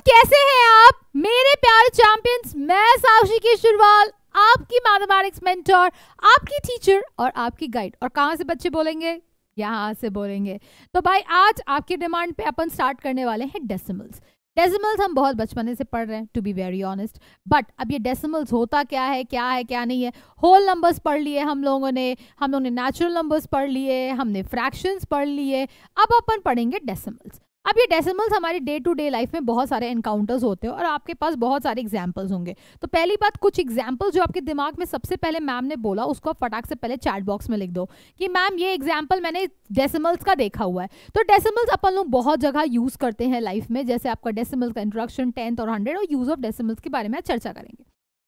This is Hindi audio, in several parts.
कैसे हैं आप मेरे प्यारे चैंपियंस। मैं साक्षी केशरवाल, आपकी मैथमेटिक्स मेंटर, आपकी टीचर और आपकी गाइड। और कहाँ से बच्चे बोलेंगे? यहाँ से बोलेंगे। तो भाई आज आपकी डिमांड पे अपन स्टार्ट करने वाले हैं डेसिमल्स। डेसिमल्स हम बहुत बचपने से पढ़ रहे हैं, to be very honest. But अब ये डेसिमल्स होता क्या है क्या नहीं है। होल नंबर्स पढ़ लिए हम लोगों ने नेचुरल नंबर्स पढ़ लिए, हमने फ्रैक्शंस पढ़ लिए। अब अपन पढ़ेंगे डेसिमल्स। अब ये डेसिमल्स हमारी डे टू डे लाइफ में बहुत सारे एनकाउंटर्स होते हैं और आपके पास बहुत सारे एग्जाम्पल्स होंगे। तो पहली बात, कुछ एग्जाम्पल्स जो आपके दिमाग में सबसे पहले मैम ने बोला उसको फटाक से पहले चैट बॉक्स में लिख दो कि मैम ये एग्जाम्पल मैंने डेसिमल्स का देखा हुआ है। तो डेसिमल्स अपन लोग बहुत जगह यूज करते हैं लाइफ में, जैसे आपका डेसिमल्स का इंट्रोडक्शन 10th और 100 और यूज ऑफ डेसिमल्स के बारे में चर्चा करेंगे।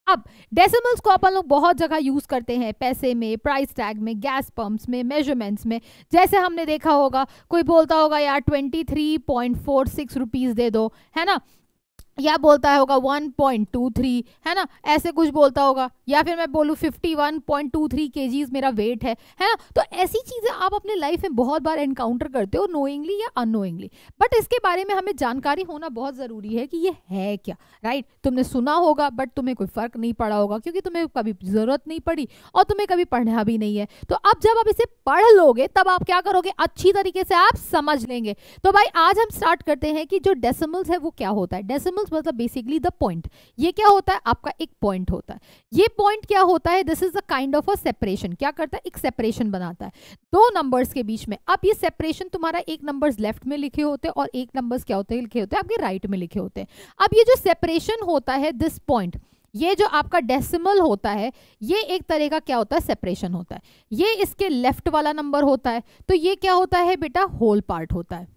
अब डेसिमल्स को अपन लोग बहुत जगह यूज करते हैं, पैसे में, प्राइस टैग में, गैस पंप्स में, मेजरमेंट्स में। जैसे हमने देखा होगा कोई बोलता होगा यार 23.46 रुपीज दे दो, है ना, या बोलता होगा 1.23, है ना, ऐसे कुछ बोलता होगा। या फिर मैं बोलूँ 51.23 kgs मेरा वेट है ना। तो ऐसी चीजें आप अपने लाइफ में बहुत बार एनकाउंटर करते हो, नोइंगली या अननोइंगली। बट इसके बारे में हमें जानकारी होना बहुत जरूरी है कि ये है क्या, राइट। तुमने सुना होगा बट तुम्हें कोई फर्क नहीं पड़ा होगा क्योंकि तुम्हें कभी जरूरत नहीं पड़ी और तुम्हें कभी पढ़ना भी नहीं है। तो अब जब आप इसे पढ़ लोगे तब आप क्या करोगे, अच्छी तरीके से आप समझ लेंगे। तो भाई आज हम स्टार्ट करते हैं कि जो डेसिमल्स है वो क्या होता है। डेसिमल्स मतलब बेसिकली द पॉइंट। ये क्या होता है, आपका एक पॉइंट होता है। ये पॉइंट क्या होता है, this is a kind of a separation. क्या करता है, एक सेपरेशन बनाता है दो नंबर्स के बीच में। अब ये सेपरेशन तुम्हारा एक नंबर्स लेफ्ट में लिखे होते हैं और एक नंबर्स क्या होते हैं, लिखे होते हैं आपके राइट में लिखे होते हैं। अब ये जो सेपरेशन होता है, दिस पॉइंट, ये जो आपका डेसिमल होता है, ये एक तरह का क्या होता है, सेपरेशन होता है। ये इसके लेफ्ट वाला नंबर होता है, तो ये क्या होता है बेटा, होल पार्ट होता है।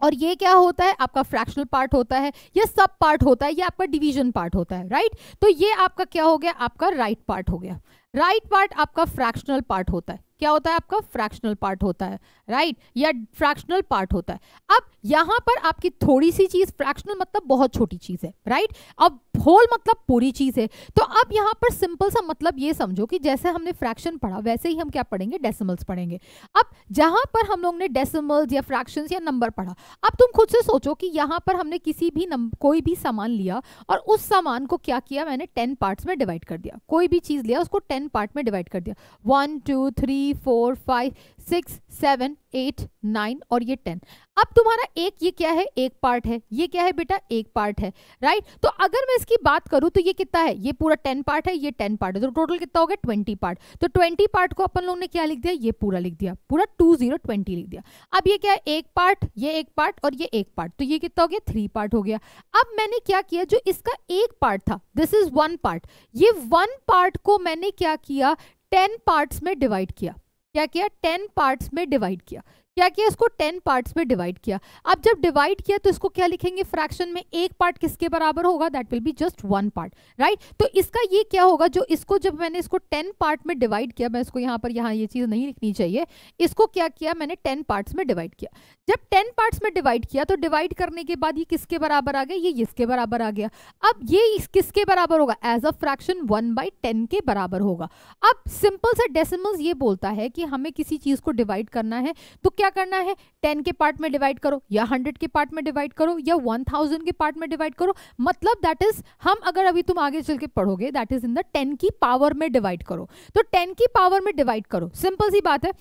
और ये क्या होता है, आपका फ्रैक्शनल पार्ट होता है, ये सब पार्ट होता है, ये आपका डिवीजन पार्ट होता है, राइट। तो ये आपका क्या हो गया, आपका राइट पार्ट हो गया। राइट पार्ट आपका फ्रैक्शनल पार्ट होता है। क्या होता है, आपका फ्रैक्शनल पार्ट होता है, राइट, या फ्रैक्शनल पार्ट होता है। अब यहां पर आपकी थोड़ी सी चीज, फ्रैक्शनल मतलब बहुत छोटी चीज है, राइट। अब होल मतलब पूरी चीज है। तो अब यहां पर सिंपल सा मतलब ये समझो कि जैसे हमने फ्रैक्शन पढ़ा वैसे ही हम क्या पढ़ेंगे, डेसिमल्स पढ़ेंगे। अब जहां पर हम लोग ने डेसिमल्स या फ्रैक्शंस या नंबर पढ़ा, अब तुम खुद से सोचो कि यहां पर हमने किसी भी कोई भी सामान लिया और उस सामान को क्या किया, मैंने 10 पार्ट्स में डिवाइड कर दिया। कोई भी चीज लिया उसको 10 पार्ट में डिवाइड कर दिया, 1 2 3 4 5 6 7 8 9 और ये 10। अब तुम्हारा एक, ये क्या है, एक पार्ट है। ये क्या है बेटा, एक पार्ट है, राइट। तो अगर मैं इसकी बात करूं तो ये कितना है, ये पूरा 10 पार्ट है, ये 10 पार्ट है, तो टोटल कितना हो गया, 20 पार्ट। तो 20 पार्ट को अपन लोग ने क्या लिख दिया, ये पूरा लिख दिया, पूरा 20 लिख दिया। अब ये क्या है, एक पार्ट, ये एक पार्ट और ये एक पार्ट, तो ये कितना हो गया, 3 पार्ट हो गया। अब मैंने क्या किया, जो इसका एक पार्ट था, दिस इज 1 पार्ट, ये 1 पार्ट को मैंने क्या किया, 10 पार्ट्स में डिवाइड किया। क्या किया, 10 पार्ट्स में डिवाइड किया। क्या किया, इसको 10 पार्ट्स में डिवाइड किया। अब जब डिवाइड किया तो इसको क्या लिखेंगे, फ्रैक्शन में एक पार्ट किसके बराबर होगा, that will be just 1 part, right. तो इसका ये क्या होगा, जो इसको जब मैंने इसको 10 पार्ट में डिवाइड किया, मैं इसको यहाँ पर, यहाँ ये चीज नहीं लिखनी चाहिए, इसको क्या किया मैंने 10 पार्ट्स में डिवाइड किया। जब 10 पार्ट्स में डिवाइड किया तो डिवाइड करने के बाद ये किसके बराबर आ गया, ये इसके बराबर आ गया। अब ये किसके बराबर होगा, एज अ फ्रैक्शन 1/10 के बराबर होगा। अब सिंपल सा डेसिमल्स ये बोलता है कि हमें किसी चीज को डिवाइड करना है तो क्या करना है, 10 के पार्ट में डिवाइड करो या 100 के पार्ट में डिवाइड करो या 1000 के पार्ट में डिवाइड करो। मतलब दैट इज, हम अगर अभी तुम आगे चल के पढ़ोगे, दैट इज इन द 10 की पावर में डिवाइड करो। तो 10 की पावर में डिवाइड करो, सिंपल सी बात है।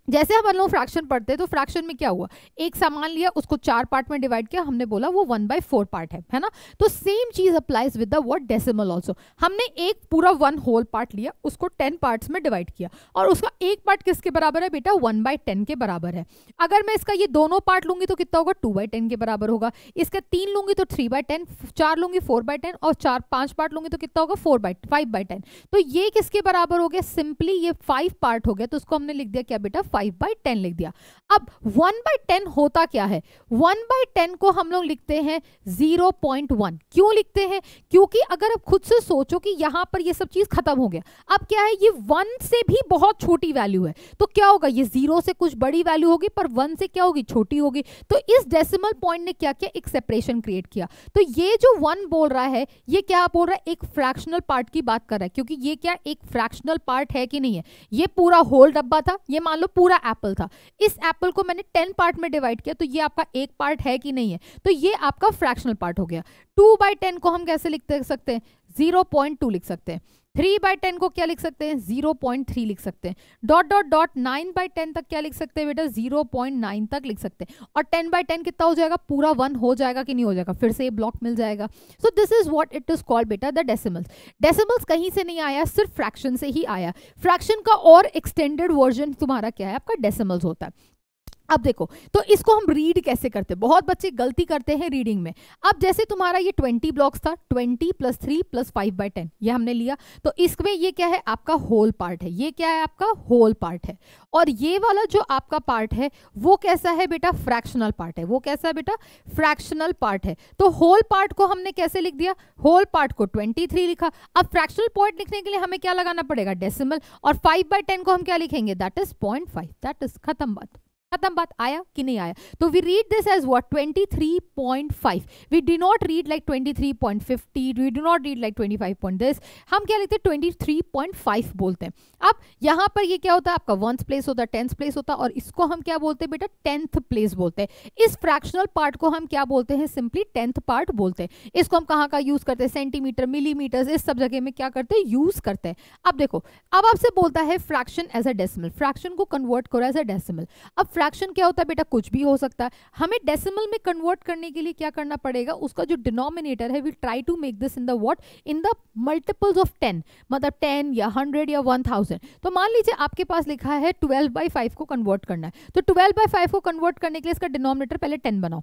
जैसे हम लोग फ्रैक्शन पढ़ते हैं तो फ्रैक्शन में क्या हुआ, एक सामान लिया उसको 4 पार्ट में डिवाइड किया, हमने बोला वो 1/4 पार्ट है ना। तो सेम चीज applies with the word decimal also. हमने एक पूरा 1 होल पार्ट लिया, उसको 10 पार्ट्स में डिवाइड किया और उसका एक पार्ट किसके बराबर है बेटा, 1/10 के बराबर है। अगर मैं इसका ये दोनों पार्ट लूंगी तो कितना होगा, 2/10 के बराबर होगा। इसका 3 लूंगी तो 3/10, 4 लूंगी 4/10 और 5 पार्ट लूंगी तो कितना होगा, 5/10। तो ये किसके बराबर हो गया, सिंपली ये 5 पार्ट हो गया। तो उसको हमने लिख दिया क्या बेटा, 5/10 लिख दिया। अब 1/10 होता क्या है, 1/10 को हम लोग लिखते हैं 0.1। क्यों लिखते हैं, क्योंकि अगर आप खुद से सोचो कि यहां पर ये सब चीज खत्म हो गया, अब क्या है, ये 1 से भी बहुत छोटी वैल्यू है, तो क्या होगा, ये 0 से कुछ बड़ी वैल्यू होगी पर 1 से क्या होगी, छोटी होगी। तो इस डेसिमल पॉइंट ने क्या किया, एक सेपरेशन क्रिएट किया। तो ये जो 1 बोल रहा है, ये क्या बोल रहा है, एक फ्रैक्शनल पार्ट की बात कर रहा है, क्योंकि ये क्या एक फ्रैक्शनल पार्ट है कि नहीं है, ये पूरा होल डब्बा था, ये मान लो पूरा एप्पल था, इस एप्पल को मैंने 10 पार्ट में डिवाइड किया, तो ये आपका एक पार्ट है कि नहीं है, तो ये आपका फ्रैक्शनल पार्ट हो गया। 2/10 को हम कैसे लिख सकते हैं, 0.2 लिख सकते हैं। 3/10 को क्या लिख सकते हैं, 0.3 लिख सकते हैं। डॉट डॉट डॉट 9/10 तक क्या लिख सकते हैं बेटा, 0.9 तक लिख सकते हैं। और 10/10 कितना हो जाएगा, पूरा 1 हो जाएगा कि नहीं हो जाएगा, फिर से ये ब्लॉक मिल जाएगा। So this is what it is called बेटा द डेसिमल्स। डेसिमल्स कहीं से नहीं आया, सिर्फ फ्रैक्शन से ही आया। फ्रैक्शन का और एक्सटेंडेड वर्जन तुम्हारा क्या है, आपका डेसिमल्स होता है। अब देखो, तो इसको हम रीड कैसे करते हैं, बहुत बच्चे गलती करते हैं रीडिंग में। अब जैसे तुम्हारा ये 20 ब्लॉक्स था, 20 + 3 + 5/10 ये हमने लिया, तो इसमें ये क्या है, आपका होल पार्ट है, ये क्या है, आपका होल पार्ट है। और ये वाला जो आपका पार्ट है वो कैसा है बेटा, फ्रैक्शनल पार्ट है। वो कैसा है बेटा, फ्रैक्शनल पार्ट है। तो होल पार्ट को हमने कैसे लिख दिया, होल पार्ट को 23 लिखा। अब फ्रैक्शनल पॉइंट लिखने के लिए हमें क्या लगाना पड़ेगा, डेसिमल, और 5/10 को हम क्या लिखेंगे, दैट इज 0.5। दैट इज खत्म बात। खत्म बात, आया कि नहीं आया। तो we read this as what, 23.5। We do not read like 23.50, we do not read like 25 this, हम क्या लिखते हैं, 23.5 बोलते हैं। अब यहाँ पर ये क्या होता है, आपका 1th प्लेस होता है, 10th प्लेस होता है, और इसको हम क्या बोलते हैं बेटा, 10th प्लेस बोलते हैं। इस फ्रैक्शनल पार्ट को हम क्या बोलते हैं, सिंपली 10th पार्ट बोलते हैं। इसको हम कहाँ का यूज करते हैं, सेंटीमीटर, मिलीमीटर, इस सब जगह में क्या करते हैं, यूज करते हैं। अब देखो, अब आपसे बोलता है fraction as a decimal, fraction को कन्वर्ट करो एज अ डेसिमल। अब फ्रैक्शन क्या होता है बेटा, कुछ भी हो सकता है। हमें डेसिमल में कन्वर्ट करने के लिए क्या करना पड़ेगा, उसका जो डिनोमिनेटर है, we try to make this in the what, in the multiples of 10, मतलब 10 या 100 या 1000। तो मान लीजिए आपके पास लिखा है 12/5 को कन्वर्ट करना है, तो 12/5 को कन्वर्ट करने के लिए इसका डिनोमिनेटर पहले 10 बनाओ,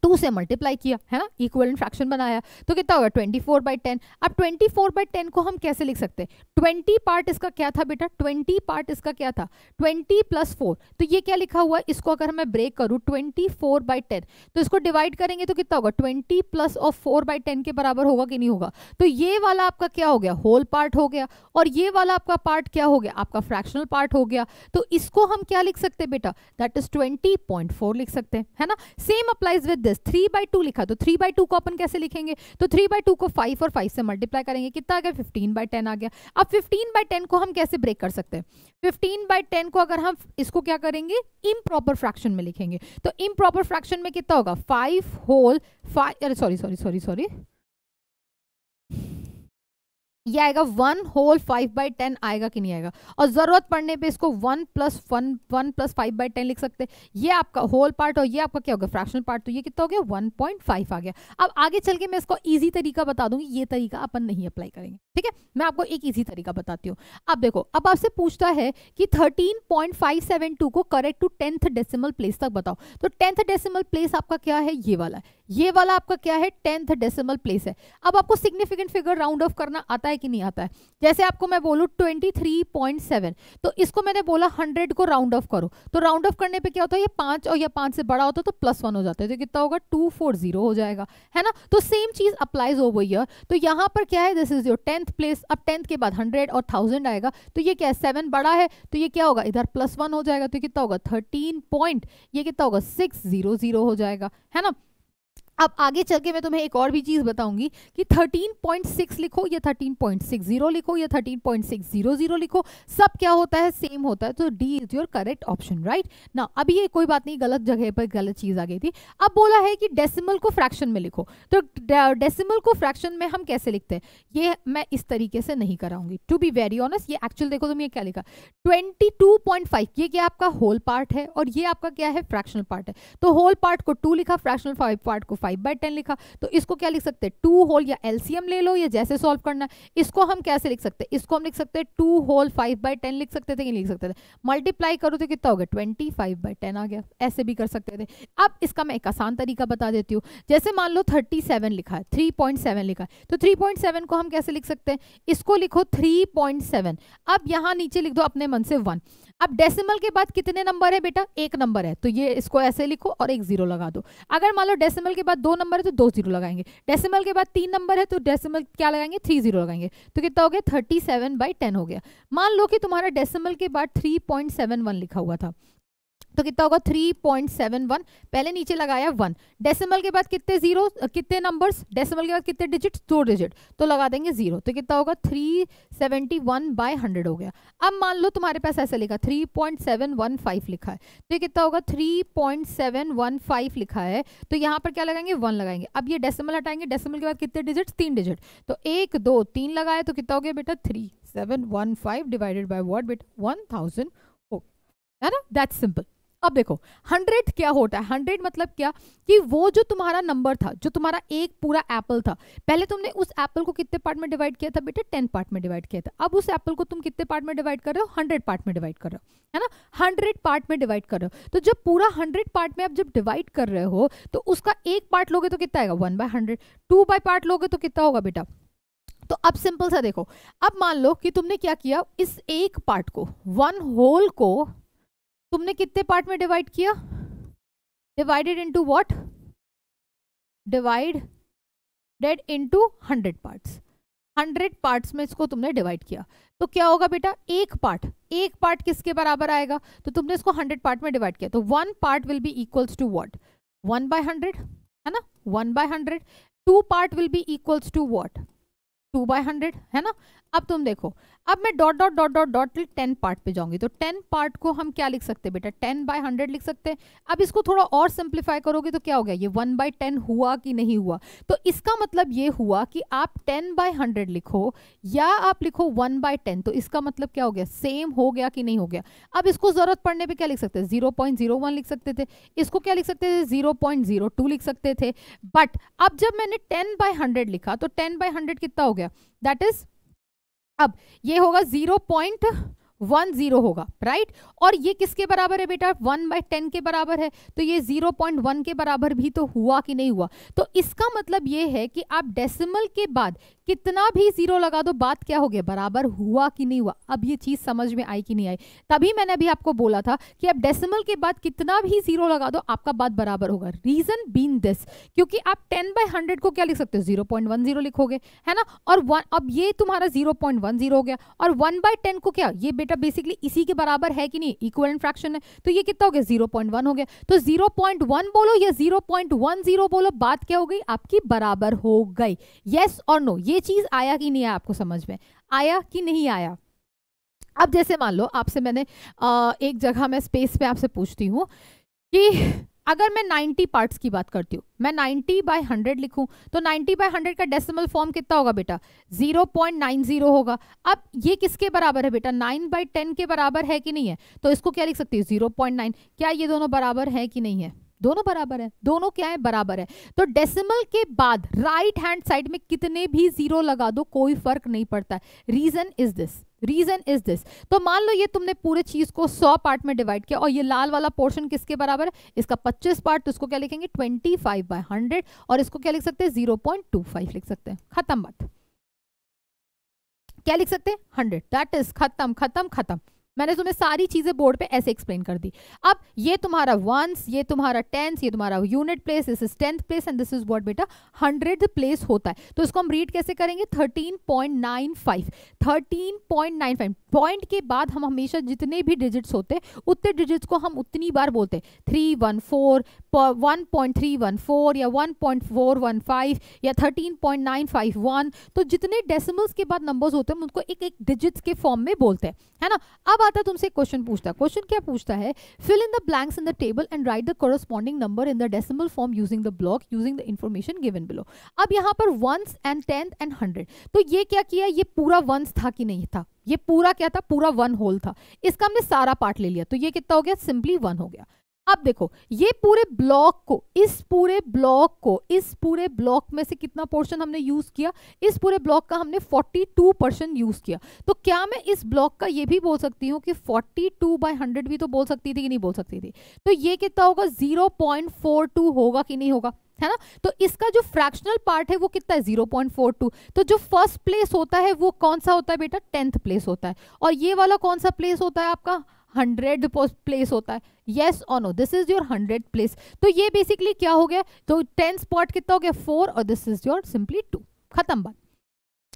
2 से मल्टीप्लाई किया है ना, इक्विवेलेंट फ्रैक्शन बनाया, तो कितना होगा, 24/10। अब 24/10 को हम कैसे लिख सकते हैं, 20 पार्ट इसका क्या था बेटा, 20 पार्ट इसका क्या था, 20 + 4, तो ये क्या लिखा हुआ है, इसको अगर मैं ब्रेक करूं 24/10, तो इसको डिवाइड करेंगे तो कितना होगा, 20 + 4/10 के बराबर होगा कि नहीं होगा। तो ये वाला आपका क्या हो गया, होल पार्ट हो गया, और ये वाला आपका पार्ट क्या हो गया, आपका फ्रैक्शनल पार्ट हो गया। तो इसको हम क्या लिख सकते हैं बेटा, दैट इज 20.4 लिख सकते हैं, है ना। सेम अप्लाइज विद 3/2 लिखा, तो 3/2 को अपन कैसे लिखेंगे, तो 3/2 को 5 और 5 से मल्टीप्लाई करेंगे, कितना आ गया, 15/10 आ गया। अब 15/10 को हम कैसे ब्रेक कर सकते हैं, 15/10 को अगर हम इसको क्या करेंगे, इम्प्रॉपर फ्रैक्शन में लिखेंगे, तो इम्प्रॉपर फ्रैक्शन में कितना होगा, 5 होल 5, अरे सॉरी ये आएगा 1 होल 5/10 आएगा कि नहीं आएगा। और जरूरत पड़ने पे इसको 1 + 5/10 लिख सकते हैं। ये आपका होल पार्ट और ये आपका क्या होगा, फ्रैक्शनल पार्ट, तो ये कितना हो गया, 1.5 आ गया। अब आगे चल के मैं इसको इजी तरीका बता दूंगी, ये तरीका अपन नहीं अप्लाई करेंगे, ठीक है। मैं आपको एक इजी तरीका बताती हूँ। अब देखो, अब आपसे पूछता है कि 13.572 को correct to 10th decimal place तक बताओ। तो 10th डेसिमल प्लेस आपका क्या है, ये वाला, ये वाला आपका क्या है, 10th डेसिमल प्लेस है। अब आपको सिग्निफिकेंट फिगर राउंड ऑफ करना आता है कि नहीं आता है। जैसे आपको मैं बोलूं 23.7, तो इसको मैंने बोला 100 को राउंड ऑफ करो, तो राउंड ऑफ करने पे क्या होता है, ये 5 और या 5 से बड़ा होता है तो +1 हो जाता है, तो कितना होगा, 240 हो जाएगा, है ना। तो सेम चीज अप्लाइज ओवर हियर। तो यहाँ पर क्या है, this is your 10th place. अब 10th के बाद 100 और 1000 आएगा, तो ये क्या है, 7 बड़ा है, तो ये क्या होगा, इधर +1 हो जाएगा, तो कितना होगा, 13.600 हो जाएगा, है ना। अब आगे चल के मैं तुम्हें एक और भी चीज बताऊंगी कि 13.6 लिखो या 13.60 लिखो या 13.600 लिखो, सब क्या होता है, सेम होता है। तो D is your correct option, right ना। अभी ये कोई बात नहीं, गलत जगह पर गलत चीज आ गई थी। अब बोला है कि डेसिमल को फ्रैक्शन में लिखो, तो डेसिमल को फ्रैक्शन में हम कैसे लिखते हैं, ये मैं इस तरीके से नहीं कराऊंगी, टू बी वेरी ऑनेस्ट। ये एक्चुअल देखो तुम, ये क्या लिखा, 22.5, ये क्या आपका होल पार्ट है और ये आपका क्या है, फ्रैक्शनल पार्ट है। तो होल पार्ट को 2 लिखा, फ्रैक्शनल पार्ट को 5/10 लिखा, तो इसको क्या लिख सकते हैं, 2 होल, या एलसीएम ले लो, या जैसे सॉल्व करना है। इसको हम कैसे लिख सकते हैं, इसको हम लिख सकते हैं 2 होल 5/10 लिख सकते थे कि लिख सकते थे, मल्टीप्लाई करो तो कितना हो गया, 25/10 आ गया। ऐसे भी कर सकते थे। अब इसका मैं एक आसान तरीका बता देती हूँ। जैसे मान लो 37 लिखा है, 3.7 लिखा है, तो 3.7 को हम कैसे लिख सकते हैं, इसको लिखो 3.7। अब यहाँ नीचे लिख दो अपने मन से 1। अब डेसिमल के बाद कितने नंबर है बेटा, एक नंबर है, तो ये इसको ऐसे लिखो और एक 0 लगा दो। अगर मान लो डेसिमल के बाद 2 नंबर है तो 2 0 लगाएंगे, डेसिमल के बाद 3 नंबर है तो डेसिमल क्या लगाएंगे, 3 0 लगाएंगे, तो कितना हो गया, 37/10 हो गया। मान लो कि तुम्हारा डेसिमल के बाद 3.71 लिखा हुआ था, तो कितना होगा 3.71, पहले नीचे लगाया 1, डेसिमल के बाद कितने जीरो, कितने नंबर्स, डेसिमल के बाद कितने डिजिट, 2 डिजिट, तो लगा देंगे 0, तो कितना होगा 371/100 हो गया। अब मान लो तुम्हारे पास ऐसा लिखा 3.715 लिखा है, तो ये कितना होगा 3.715 लिखा है, तो यहाँ पर क्या लगाएंगे 1 लगाएंगे। अब ये डेसिमल हटाएंगे, डेसिमल के बाद कितने डिजिट, 3 डिजिट, तो 1 2 3 लगाए, तो कितना हो गया बेटा 3715 डिवाइडेड बाय व्हाट बेटा 1000 हो, है ना, दैट्स सिंपल। अब देखो 100 क्या होता है, 100 मतलब क्या कि वो जो तुम्हारा नंबर था, जो तुम्हारा एक पूरा एप्पल था, पहले तुमने उस एप्पल को कितने पार्ट में डिवाइड किया था बेटा, 10 पार्ट में डिवाइड किया था। अब उस एप्पल को तुम कितने पार्ट में डिवाइड कर रहे हो, 100 पार्ट में डिवाइड कर रहे हो, है ना, 100 पार्ट में डिवाइड कर रहे हो। तो जब पूरा 100 पार्ट में आप जब डिवाइड कर रहे हो, तो उसका एक पार्ट लोगे तो कितना आएगा 1/100, 2 बाय पार्ट लोगे तो कितना होगा बेटा। तो अब सिंपल सा देखो, अब मान लो कि तुमने क्या किया, इस एक पार्ट को, 1 होल को तुमने कितने पार्ट में डिवाइड किया, divided into what, divided into 100 parts, 100 parts में इसको तुमने डिवाइड किया, तो क्या होगा बेटा, एक पार्ट किसके बराबर आएगा, तो तुमने इसको 100 पार्ट में डिवाइड किया, तो 1 part will be equals to what 1/100, है ना, 1/100, 2 part will be equals to what 2/100, है ना। अब तुम देखो, अब मैं dot dot dot dot dot 10 part पे जाऊंगी, तो 10 पार्ट को हम क्या लिख सकते हैं बेटा, 10/100 लिख सकते हैं। अब इसको थोड़ा और सिंप्लीफाई करोगे तो क्या हो गया, ये 1/10 हुआ कि नहीं हुआ, तो इसका मतलब ये हुआ कि आप 10/100 लिखो या आप लिखो 1/10, तो इसका मतलब क्या हो गया, सेम हो गया कि नहीं हो गया। अब इसको जरूरत पड़ने पे क्या लिख सकते हैं, 0.01 लिख सकते थे, इसको क्या लिख सकते थे 0.02 लिख सकते थे, बट अब जब मैंने 10/100 लिखा तो 10/100 कितना हो गया, दैट इज, अब ये होगा 0.10 होगा, राइट, और ये किसके बराबर है बेटा, 1/10 के बराबर है, तो ये 0.1 के बराबर भी तो हुआ कि नहीं हुआ। तो इसका मतलब ये है कि आप डेसिमल के बाद कितना भी जीरो लगा दो, बात क्या हो गया, बराबर हुआ कि नहीं हुआ। अब ये चीज समझ में आई कि नहीं आई, तभी मैंने अभी आपको बोला था कि आप डेसिमल के बाद कितना भी जीरो लगा दो आपका बात बराबर होगा। रीजन बीइंग दिस, क्योंकि आप 10/100 को क्या लिख सकते हो, 0.10 लिखोगे, है ना, और अब ये तुम्हारा 0.10 हो गया, और 1/10 को क्या, ये बेटा बेसिकली इसी के बराबर है कि नहीं, इक्विवेलेंट फ्रैक्शन है, तो ये कितना हो गया 0.1 हो गया, तो 0.1 बोलो या 0.10 बोलो, बात क्या हो गई आपकी, बराबर हो गई। यस और नो, ये चीज आया कि नहीं आया, आपको समझ में आया कि नहीं आया। अब जैसे मान लो आपसे मैंने एक जगह में स्पेस पे आपसे पूछती हूँ कि अगर मैं 90 पार्ट्स की बात करती हूँ, मैं 90/100 लिखूं, तो 90/100 का डेसिमल फॉर्म कितना होगा बेटा, 0.90 होगा। अब ये किसके बराबर है बेटा, 9/10 के बराबर है कि नहीं है, तो इसको क्या लिख सकती हूँ 0.9। क्या ये दोनों बराबर है कि नहीं है, दोनों बराबर है, दोनों क्या है, बराबर है। तो डेसिमल के बाद राइट हैंड साइड में कितने भी जीरो लगा दो कोई फर्क नहीं पड़ता है। रीजन इज दिस, तो मान लो ये तुमने पूरे चीज को 100 पार्ट में डिवाइड किया, और ये लाल वाला पोर्शन किसके बराबर है, इसका 25 पार्ट, तो इसको क्या लिखेंगे 25/100, और इसको क्या लिख सकते हैं 0.25 लिख सकते हैं, खत्म बात। क्या लिख सकते हैं 100, दैट इज खत्म। मैंने तुम्हें सारी चीजें बोर्ड पे ऐसे एक्सप्लेन कर दी। अब ये तुम्हारा वंस, ये तुम्हारा टेंस, ये तुम्हारा unit place, this is 10th place, and this is what बेटा 100th प्लेस होता है। तो इसको हम रीड कैसे करेंगे, 13.95 पॉइंट के बाद हम हमेशा जितने भी डिजिट्स होते हैं उतने डिजिट्स को हम उतनी बार बोलते हैं, 314, 1.314 या 1.415 या 13.951, तो जितने डेसिमल्स के बाद नंबर्स होते हैं उनको एक एक डिजिट्स के फॉर्म में बोलते हैं, है ना। अब आता तुमसे क्वेश्चन पूछता है, क्वेश्चन क्या पूछता है, fill in the blanks in the table and write the corresponding number in the decimal form using the block using the information given below. अब यहाँ पर वंस एंड 10th एंड 100, तो ये क्या किया, ये पूरा वंस था कि नहीं था, ये पूरा क्या था, पूरा 1 होल था, इसका हमने सारा पार्ट ले लिया, तो ये कितना हो गया, सिंपली 1 हो गया। अब देखो ये पूरे ब्लॉक को, इस पूरे ब्लॉक में से कितना पोर्शन हमने यूज किया, इस पूरे ब्लॉक का हमने 42% यूज किया। तो क्या मैं इस ब्लॉक का ये भी बोल सकती हूँ कि 42/100 भी तो बोल सकती थी कि नहीं बोल सकती थी, तो ये कितना होगा 0.42 होगा कि नहीं होगा, है ना। तो इसका जो फ्रैक्शनल पार्ट है वो कितना है 0.42, तो जो फर्स्ट प्लेस होता है वो कौन सा होता है बेटा 10th प्लेस होता है, और ये वाला कौन सा प्लेस होता है आपका 100th प्लेस होता है। यस और no, this is your 100th place. तो ये बेसिकली क्या हो गया, तो 10th स्पॉट कितना हो गया 4, और दिस इज योर सिंपली 2, खत्म बात।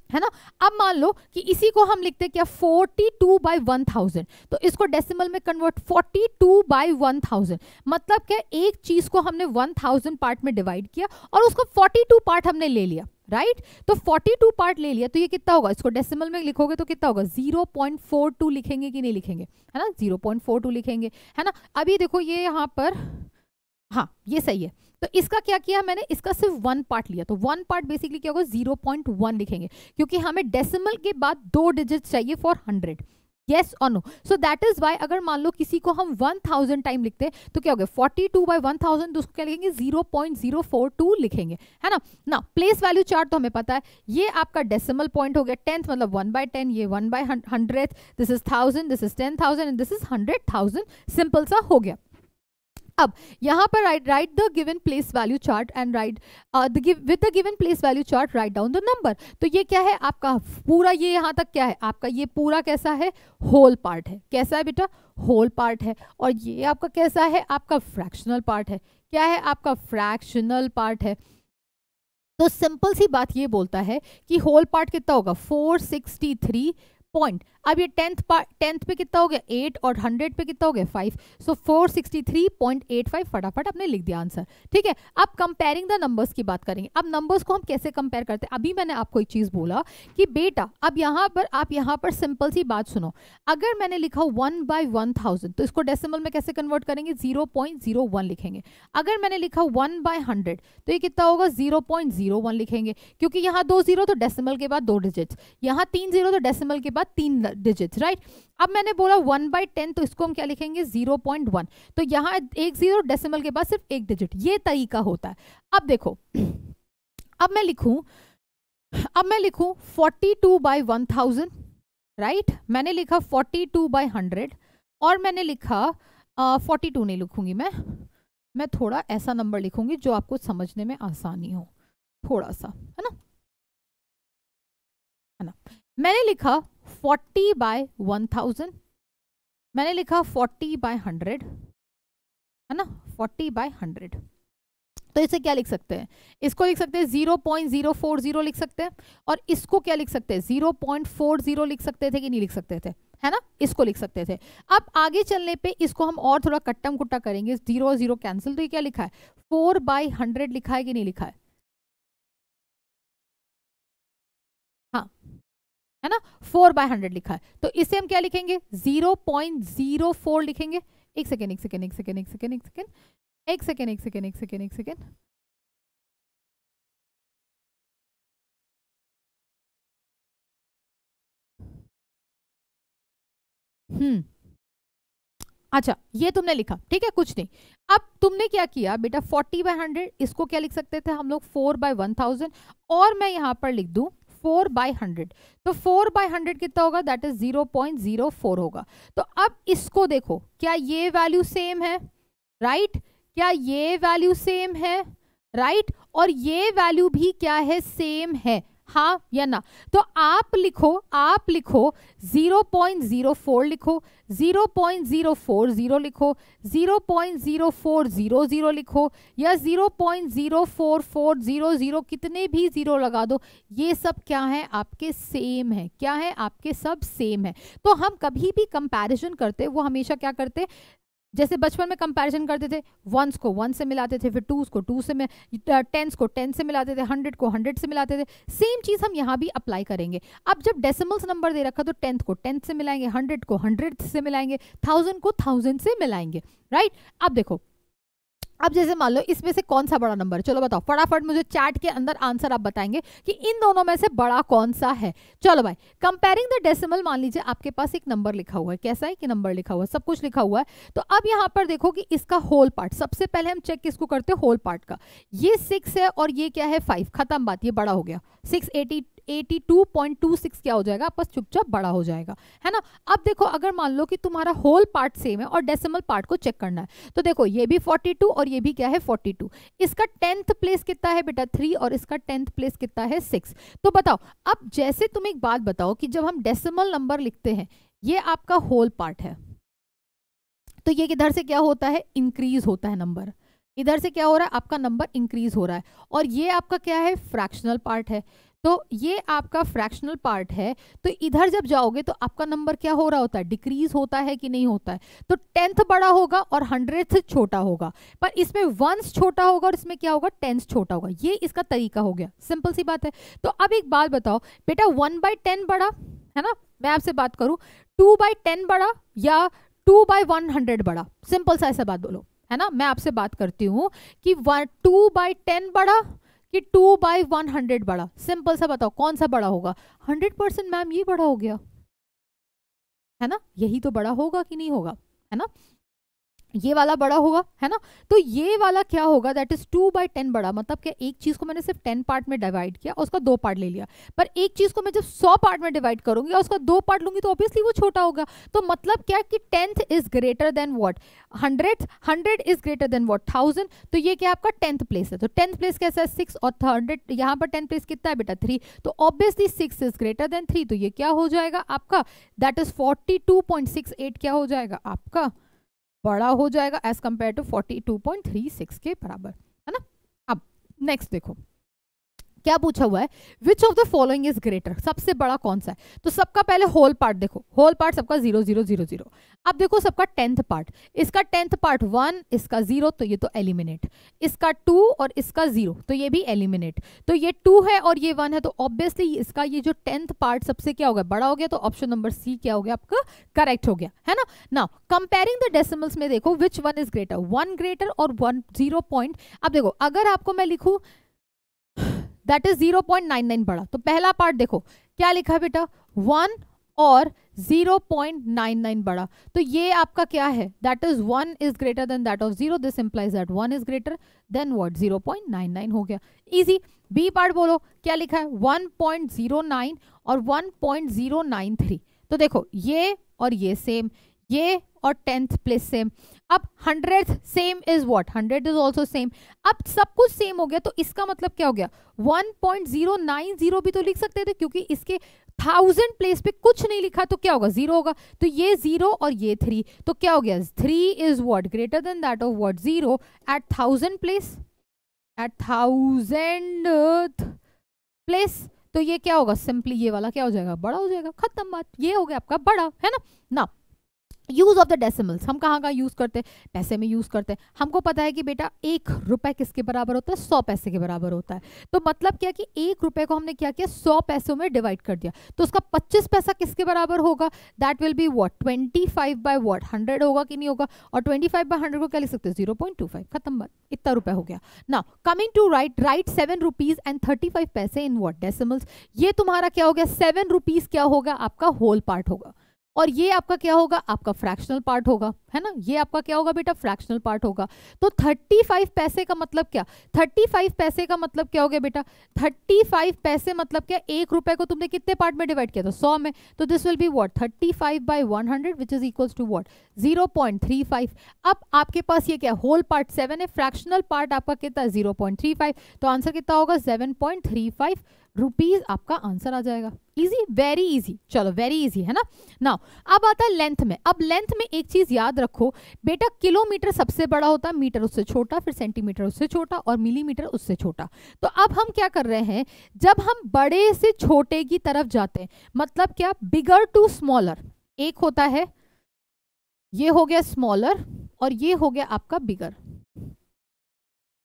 है ना। अब मान लो कि इसी को हम लिखते क्या 42/1000, तो इसको डेसिमल में कन्वर्ट 42/1000 मतलब क्या, एक चीज को हमने 1000 पार्ट में डिवाइड किया और उसको 42 पार्ट हमने ले लिया, राइट। तो 42 पार्ट ले लिया तो ये कितना होगा, इसको डेसिमल में लिखोगे तो कितना होगा 0.42 लिखेंगे कि नहीं लिखेंगे, है ना, 0.42 लिखेंगे, है ना। अभी देखो ये यहाँ पर, हाँ ये सही है। तो इसका क्या किया मैंने, इसका सिर्फ 1 पार्ट लिया, तो 1 पार्ट बेसिकली क्या होगा 0.1 लिखेंगे, क्योंकि हमें डेसिमल के बाद 2 डिजिट चाहिए फॉर 100, यस और no. So that is why अगर मान लो किसी को हम 1000 टाइम लिखते हैं तो क्या हो गया 42/1000, तो उसको क्या लिखेंगे 0.042 लिखेंगे, है ना। ना प्लेस वैल्यू चार्ट तो हमें पता है, ये आपका डेसिमल पॉइंट हो गया, 10th मतलब 1/10, ये 1/100, this is 1000, this is 10,000 and this is 100,000, simple सा हो गया। अब यहाँ पर right the given place value chart and right with the given place value chart write down the number. तो ये क्या है आपका पूरा, ये यहाँ तक क्या है आपका, ये पूरा कैसा है होल पार्ट है, कैसा है बेटा होल पार्ट है। और ये आपका कैसा है, आपका फ्रैक्शनल पार्ट है, क्या है आपका फ्रैक्शनल पार्ट है। तो सिंपल सी बात ये बोलता है कि होल पार्ट कितना होगा 463 पॉइंट। अब ये 10th पे कितना हो गया 8 और 100 पे कितना हो गया 5, सो 463.85 फटाफट आपने लिख दिया आंसर, ठीक है। अब कंपेयरिंग द नंबर्स की बात करेंगे। अब नंबर्स को हम कैसे कंपेयर करते हैं, अभी मैंने आपको एक चीज बोला कि बेटा अब यहाँ पर आप यहाँ पर सिंपल सी बात सुनो, अगर मैंने लिखा 1/1000 तो इसको डेसिमल में कैसे कन्वर्ट करेंगे 0.01 लिखेंगे। अगर मैंने लिखा 1/100 तो ये कितना होगा 0.01 लिखेंगे, क्योंकि यहाँ 2 0 तो डेसिमल के बाद 2 डिजिट्स, यहाँ 3 0 तो डेसिमल के बाद 3 डिजिट्स, राइट। अब मैंने बोला 1/10 तो इसको हम क्या लिखेंगे 0.1, तो यहाँ 1 0 डेसिमल के बाद सिर्फ 1 डिजिट, ये तरीका होता है। अब देखो अब मैं लिखूं 42/1000, राइट। मैंने लिखा 42/100 और मैंने लिखा 42 नहीं लिखूंगी मैं थोड़ा ऐसा नंबर लिखूंगी जो आपको समझने में आसानी हो थोड़ा सा, है ना। मैंने लिखा 40/1000, मैंने लिखा 40/100, है ना 40/100। तो इसे क्या लिख सकते हैं, इसको लिख सकते हैं 0.040 लिख सकते हैं, और इसको क्या लिख सकते हैं 0.40 लिख सकते थे कि नहीं लिख सकते थे, है ना, इसको लिख सकते थे। अब आगे चलने पे इसको हम और थोड़ा कट्टम कुट्टा करेंगे, 0 0 कैंसिल, तो ये क्या लिखा है 4/100 लिखा है कि नहीं लिखा है, हाँ है ना 4/100 लिखा है। तो इसे हम क्या लिखेंगे 0.04 लिखेंगे। एक सेकेंड एक सेकेंड एक सेकेंड एक सेकेंड एक सेकेंड एक सेकेंड एक सेकेंड एक सेकेंड एक सेकेंड अच्छा ये तुमने लिखा, ठीक है कुछ नहीं। अब तुमने क्या किया बेटा 40/100, इसको क्या लिख सकते थे हम लोग 4/1000, और मैं यहां पर लिख दूं 4/100, तो 4/100 कितना होगा दैट इज 0.04 होगा। तो अब इसको देखो क्या ये वैल्यू सेम है, राइट, क्या ये वैल्यू सेम है, राइट, और ये वैल्यू भी क्या है सेम है, हाँ या ना। तो आप लिखो 0.04 लिखो, 0.040 लिखो, 0.0400 लिखो, या 0.04400, कितने भी जीरो लगा दो, ये सब क्या है आपके सेम है, क्या है आपके सब सेम है। तो हम कभी भी कंपैरिजन करते वो हमेशा क्या करते, जैसे बचपन में कंपैरिजन करते थे, 1s को 1 से मिलाते थे, फिर 2s को 2 से 10s को 10 से मिलाते थे, 100 को 100 से मिलाते थे। सेम चीज हम यहाँ भी अप्लाई करेंगे। अब जब डेसिमल्स नंबर दे रखा तो 10th को 10 से मिलाएंगे, 100 को 100 से मिलाएंगे, 1000 को 1000 से मिलाएंगे, राइट। अब देखो अब जैसे मान लो इसमें से कौन सा बड़ा नंबर है, चलो बताओ फटाफट मुझे चैट के अंदर आंसर आप बताएंगे कि इन दोनों में से बड़ा कौन सा है। चलो भाई कंपेयरिंग द डेसिमल, मान लीजिए आपके पास एक नंबर लिखा हुआ है, कैसा है कि नंबर लिखा हुआ है, सब कुछ लिखा हुआ है। तो अब यहाँ पर देखो कि इसका होल पार्ट, सबसे पहले हम चेक किसको करते हैं होल पार्ट का, ये 6 है और ये क्या है 5, खत्म बात, ये बड़ा हो गया 682.26 क्या हो जाएगा आपस चुपचाप बड़ा हो जाएगा, है ना। अब देखो अगर मान लो कि तुम्हारा होल पार्ट सेम है और डेसिमल पार्ट को चेक करना है, तो देखो ये भी 42 और ये भी क्या है 42, इसका 10th प्लेस कितना है बेटा 3 और इसका 10th प्लेस कितना है 6। तो बताओ अब जैसे तुम एक बात बताओ कि जब हम डेसिमल नंबर लिखते हैं, ये आपका होल पार्ट है, तो ये किधर से क्या होता है इंक्रीज होता है नंबर, इधर से क्या हो रहा है आपका नंबर इंक्रीज हो रहा है, और ये आपका क्या है फ्रैक्शनल पार्ट है। तो ये आपका फ्रैक्शनल पार्ट है, तो इधर जब जाओगे तो आपका नंबर क्या हो रहा होता है, डिक्रीज होता है कि नहीं होता है। तो 10th बड़ा होगा और 100th छोटा होगा, पर इसमें 1s छोटा होगा और इसमें क्या होगा, 10s छोटा होगा। ये इसका तरीका हो गया, सिंपल सी बात है। तो अब एक बात बताओ बेटा, 1/10 बड़ा है ना, मैं आपसे बात करूं 2/10 बड़ा या 2/100 बड़ा, सिंपल सा ऐसा बात बोलो, है ना। मैं आपसे बात करती हूँ कि 2/10 बड़ा कि 2/100 बड़ा, सिंपल सा बताओ कौन सा बड़ा होगा। 100% मैम ये बड़ा हो गया, है ना, यही तो बड़ा होगा कि नहीं होगा, है ना, ये वाला बड़ा होगा, है ना। तो ये वाला क्या होगा, दैट इज 2/10 बड़ा। मतलब क्या, एक चीज को मैंने सिर्फ 10 पार्ट में डिवाइड किया और उसका 2 पार्ट ले लिया, पर एक चीज को मैं जब 100 पार्ट में डिवाइड करूंगी और उसका 2 पार्ट लूंगी तो ऑब्वियसली वो छोटा होगा। तो मतलब क्या कि 10th is greater than what 100, 100 is greater than what 1000। तो ये क्या आपका 10th प्लेस है। तो 10th प्लेस कैसा है 6 और 100 यहाँ पर 10th प्लेस कितना है बेटा 3, तो ऑब्वियसली 6 इज ग्रेटर देन 3। तो ये क्या हो जाएगा आपका, दैट इज 42.68 क्या हो जाएगा आपका, बड़ा हो जाएगा एज कंपेयर टू 42.36 के बराबर, है ना। अब नेक्स्ट देखो क्या पूछा हुआ है, which of the following is greater, सबसे बड़ा कौन सा है। तो सबका पहले होल पार्ट देखो, होल पार्ट सबका 0 0 0 0। अब देखो सबका 10th पार्ट, इसका 10th पार्ट 1, इसका 0, तो ये तो एलिमिनेट, इसका 2 और इसका 0, तो ये भी एलिमिनेट। तो ये 2 है और ये 1 है, तो ऑब्वियसली इसका ये जो 10th पार्ट सबसे क्या हो गया, बड़ा हो गया। तो ऑप्शन नंबर सी क्या हो गया आपका, करेक्ट हो गया, है ना। नाउ कंपेयरिंग द डेसिमल्स में देखो which one is greater, 1 greater और 1 0 पॉइंट। अब देखो अगर आपको मैं लिखूं दैट इज 0.99 बड़ा, तो पहला पार्ट देखो क्या लिखा है बेटा, 1 और 0.99 बड़ा। तो ये आपका क्या है, that is 1 is greater than that of 0, this implies that 1 is greater than what 0.99 हो गया, इजी। बी पार्ट बोलो क्या लिखा है, 1.09 और 1.093। तो देखो ये और ये सेम, ये और 10th प्लेस सेम। अब 100th same is what, 100 is also same. अब सब कुछ सेम हो गया, तो इसका मतलब क्या हो गया, 1.090 भी तो लिख सकते थे, क्योंकि इसके 1000 प्लेस पे कुछ नहीं लिखा, तो क्या होगा 0 होगा। तो ये 0 और ये 3, तो क्या हो गया 3 is what greater than that of what 0 at 1000 place, at 1000th place. तो ये क्या होगा, सिंपली ये वाला क्या हो जाएगा, बड़ा हो जाएगा, खत्म बात, ये हो गया आपका बड़ा, है ना। यूज ऑफ द डेसिमल्स हम कहाँ का यूज करते हैं, पैसे में यूज करते हैं। हमको पता है कि बेटा 1 रुपए किसके बराबर होता है, 100 पैसे के बराबर होता है। तो मतलब क्या कि 1 रुपए को हमने क्या किया, 100 पैसों में डिवाइड कर दिया, तो उसका 25 पैसा किसके बराबर होगा, that will be what 25 by what 100 होगा कि नहीं होगा। और 25 बाय 100 को क्या लिख सकते हैं 0.25, खत्म बात, इतना रुपए हो गया। Now coming to right 7 rupees and 35 paise in what decimals. ये तुम्हारा क्या हो गया, 7 रुपीज क्या होगा आपका होल पार्ट होगा, और ये आपका क्या होगा, आपका फ्रैक्शनल पार्ट होगा, है ना। ये आपका क्या होगा बेटा, फ्रैक्शनल पार्ट होगा। तो 35 पैसे का मतलब क्या, 35 पैसे का मतलब क्या हो गया बेटा, 35 पैसे मतलब क्या, 1 रुपए को तुमने कितने पार्ट में डिवाइड किया था, 100 में। तो this will be what 35 by 100 which is equals to what 0.35। अब आपके पास ये क्या, होल पार्ट 7 है, फ्रैक्शनल पार्ट आपका कितना है 0.35। तो आंसर कितना होगा 7.35 रुपीज आपका आंसर आ जाएगा। इजी, वेरी इजी, चलो वेरी इजी, है ना। नाउ अब आता है लेंथ में। अब लेंथ में एक चीज याद रखो बेटा, किलोमीटर सबसे बड़ा होता है, मीटर उससे छोटा, फिर सेंटीमीटर उससे छोटा और मिलीमीटर उससे छोटा। तो अब हम क्या कर रहे हैं, जब हम बड़े से छोटे की तरफ जाते हैं, मतलब क्या, बिगर टू स्मॉलर, एक होता है ये हो गया स्मॉलर और ये हो गया आपका बिगर।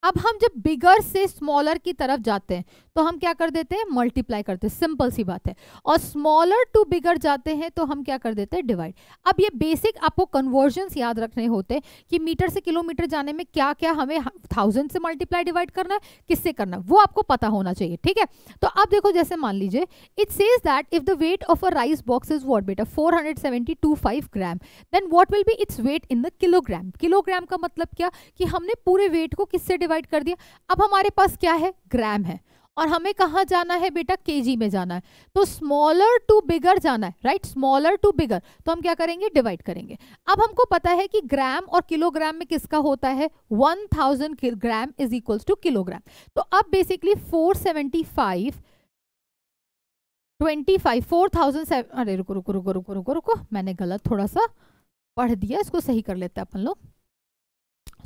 अब हम जब बिगर से स्मॉलर की तरफ जाते हैं तो हम क्या कर देते हैं, मल्टीप्लाई करते हैं, सिंपल सी बात है। और स्मॉलर टू बिगर जाते हैं तो हम क्या कर देते हैं, डिवाइड। अब ये बेसिक आपको कन्वर्जन्स याद रखने होते हैं कि मीटर से किलोमीटर जाने में क्या क्या हमें 1000 से मल्टीप्लाई डिवाइड करना है, किससे करना है, वो आपको पता होना चाहिए, ठीक है। तो अब देखो जैसे मान लीजिए it says that if the weight of a rice box is what बेटा 470.25 gram, then what will be its weight in the kilogram. Kilogram का मतलब क्या कि हमने पूरे वेट को किससे डिवाइड कर दिया। अब हमारे पास क्या है, ग्राम है, और हमें कहाँ जाना है बेटा, केजी में जाना है। तो स्मॉलर टू बिगर जाना है, राइट, स्मॉलर टू बिगर। तो हम क्या करेंगे, डिवाइड करेंगे। अब हमको पता है कि ग्राम और किलोग्राम में किसका होता है, 1000 gram is equals to kilogram. तो अब बेसिकली 4000 अरे रुको रुको रुको रुको रुको रुको, मैंने गलत थोड़ा सा पढ़ दिया, इसको सही कर लेते हैं अपन लोग।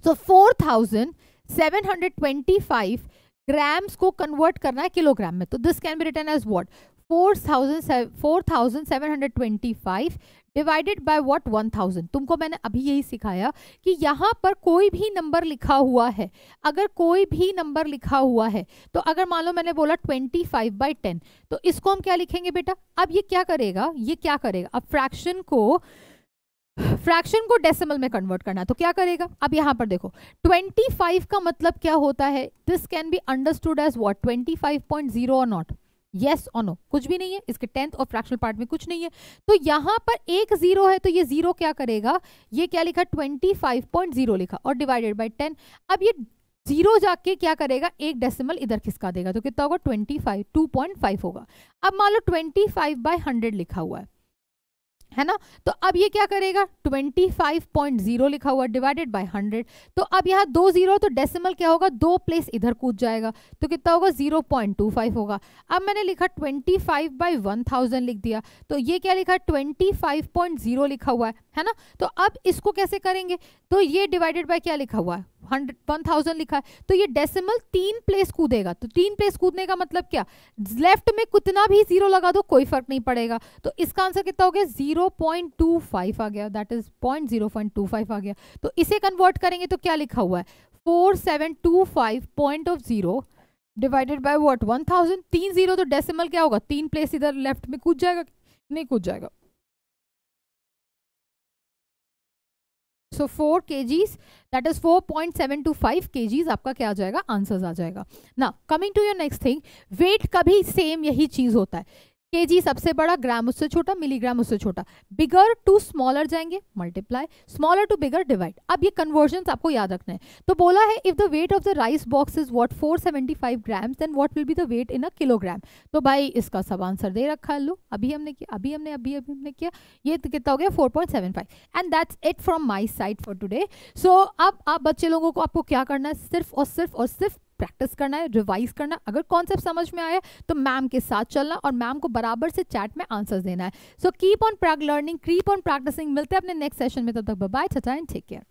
तो 4725 ग्राम्स को कन्वर्ट करना है किलोग्राम में, तो this can be written as what 4725 divided by what 1000। तुमको मैंने अभी यही सिखाया कि यहाँ पर कोई भी नंबर लिखा हुआ है, अगर कोई भी नंबर लिखा हुआ है तो अगर मान लो मैंने बोला 25/10, तो इसको हम क्या लिखेंगे बेटा? अब ये क्या करेगा, ये क्या करेगा, अब फ्रैक्शन को डेसिमल में कन्वर्ट करना है तो क्या करेगा? अब यहाँ पर देखो 25 का मतलब क्या होता है, this can be understood as what 25.0 और नॉट, यस और नो, कुछ भी नहीं है इसके 10th और फ्रैक्शनल पार्ट में कुछ नहीं है, तो यहाँ पर एक जीरो है तो ये जीरो क्या करेगा, ये क्या लिखा 25.0 लिखा और डिवाइडेड बाय 10। अब ये जीरो जाके क्या करेगा, एक डेसिमल इधर खिसका देगा तो कितना होगा 2.5 होगा। अब मान लो 25/100 लिखा हुआ है ना, तो अब ये क्या करेगा 25.0 लिखा हुआ डिवाइडेड बाय 100, तो अब यहाँ 2 जीरो तो डेसिमल क्या होगा, 2 प्लेस इधर कूद जाएगा तो कितना होगा 0.25 होगा। अब मैंने लिखा 25/1000 लिख दिया, तो ये क्या लिखा 25.0 लिखा हुआ है ना, तो अब इसको कैसे करेंगे, तो ये डिवाइडेड बाय क्या लिखा हुआ है 1000 लिखा है, तो ये डेसिमल 3 प्लेस कूदेगा, तो 3 प्लेस कूदने का मतलब क्या, लेफ्ट में कितना भी जीरो लगा दो कोई फर्क नहीं पड़ेगा, तो इसका आंसर कितना हो गया 0.25 आ गया, दैट इज 0.25 आ गया। तो इसे कन्वर्ट करेंगे तो क्या लिखा हुआ है 4725.0 डिवाइडेड बाय व्हाट 1000, 3 जीरो तो डेसिमल क्या होगा 3 प्लेस इधर लेफ्ट में कूद जाएगा, नहीं कूद जाएगा। सो 4 kgs, दैट इज 4.725 kgs आपका क्या आ जाएगा, आंसर्स आ जाएगा ना। Coming to your next thing, weight का भी सेम यही चीज होता है, केजी सबसे बड़ा, ग्राम उससे छोटा, मिलीग्राम उससे छोटा, बिगर टू स्मॉलर जाएंगे multiply, smaller to bigger divide. अब ये कन्वर्जन्स आपको याद रखना है, तो बोला है if the weight of the rice box is what 475 grams then what will be the weight in a kilogram. तो भाई इसका सब आंसर दे रखा है, लो अभी हमने किया, अभी हमने किया, ये तो कितना हो गया 4.75 and that's it from my side for today. So अब आप बच्चे लोगों को आपको क्या करना है, सिर्फ और सिर्फ प्रैक्टिस करना है, रिवाइज करना है। अगर कॉन्सेप्ट समझ में आया तो मैम के साथ चलना और मैम को बराबर से चैट में आंसर्स देना है। So keep on learning, keep on practicing. मिलते हैं अपने नेक्स्ट सेशन में, तब तक bye bye, tata and take care.